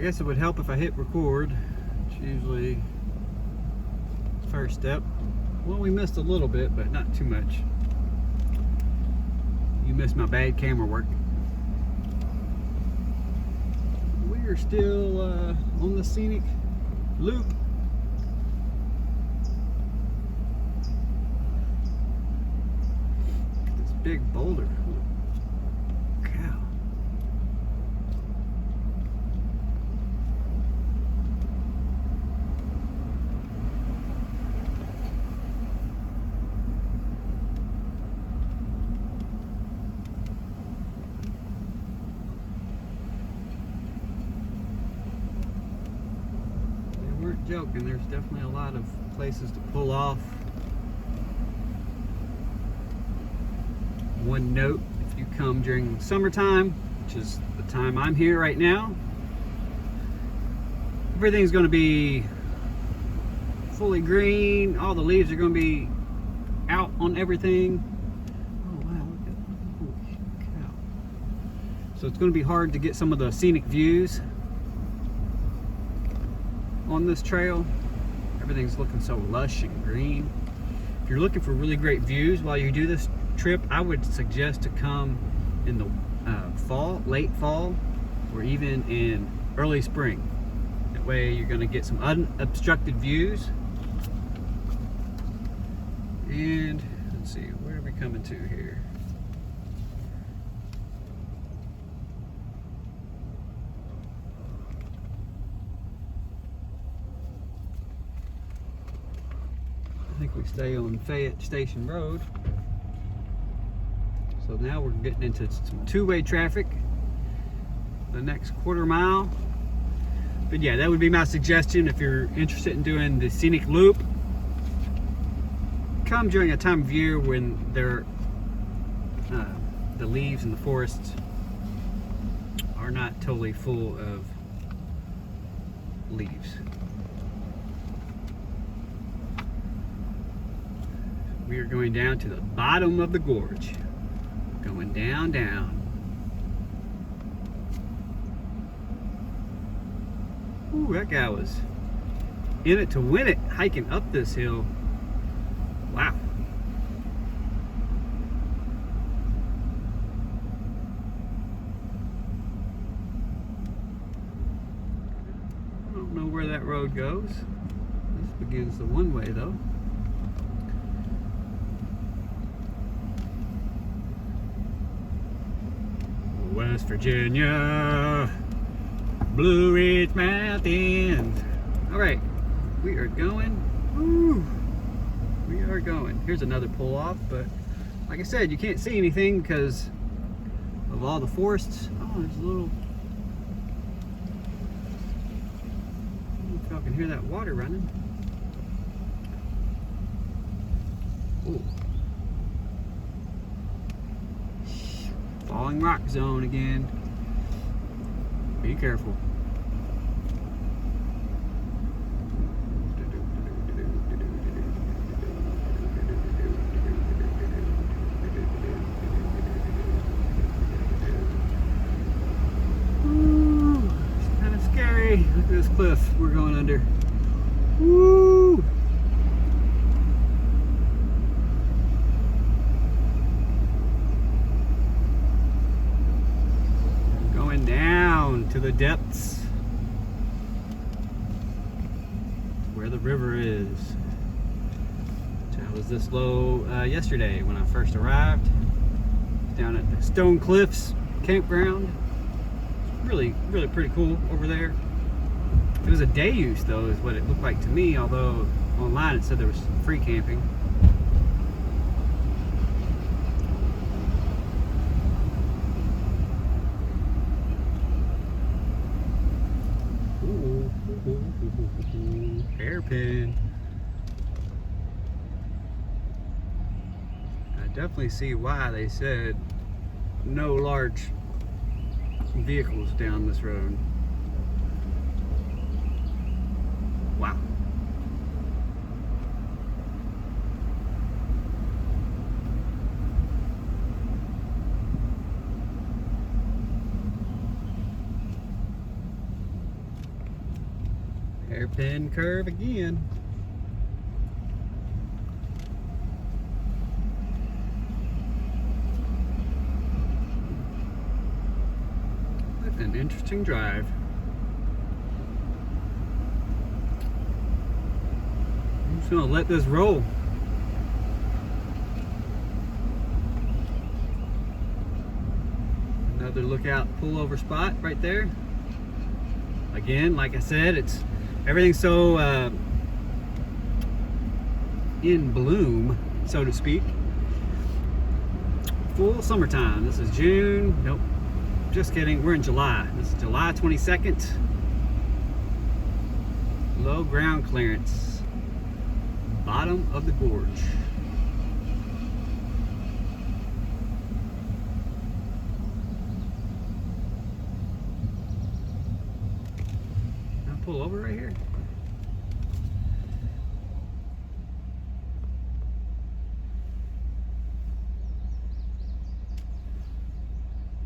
guess it would help if I hit record. It's usually the first step. Well, we missed a little bit, but not too much. You missed my bad camera work. We're still on the scenic loop. This big boulder. Holy cow. They weren't joking. There's definitely a lot of places to pull off. One note, if you come during summertime, which is the time I'm here right now, everything's going to be fully green. All the leaves are going to be out on everything. Oh wow, look at, holy cow. So it's going to be hard to get some of the scenic views on this trail. Everything's looking so lush and green. If you're looking for really great views while you do this trip, I would suggest to come in the fall, late fall, or even in early spring. That way you're going to get some unobstructed views. And let's see, where are we coming to here? I think we stay on Fayette Station Road. So now we're getting into some two-way traffic the next quarter mile. But yeah, that would be my suggestion if you're interested in doing the scenic loop. Come during a time of year when the leaves in the forests are not totally full of leaves. We are going down to the bottom of the gorge. Going down, down. Ooh, that guy was in it to win it, hiking up this hill. Wow. I don't know where that road goes. This begins the one way though. West Virginia, Blue Ridge Mountains. All right, we are going. Woo, we are going. Here's another pull off, but like I said, you can't see anything because of all the forests. Oh, there's a little. I don't know if y'all can hear that water running. Ooh. Falling rock zone again. Be careful. Ooh, it's kind of scary. Look at this cliff we're going under. Woo! Down to the depths where the river is. I was this low yesterday when I first arrived down at the Stone Cliffs campground. Really pretty cool over there. It was a day use though, is what it looked like to me, although online it said there was free camping. Hairpin. I definitely see why they said no large vehicles down this road. Wow. Hairpin curve again. What an interesting drive. I'm just gonna let this roll. Another lookout pullover spot right there. Again, like I said, everything's so in bloom, so to speak. Full summertime. This is June. Nope, just kidding. We're in July. This is July 22nd. Low ground clearance. Bottom of the gorge. Pull over right here.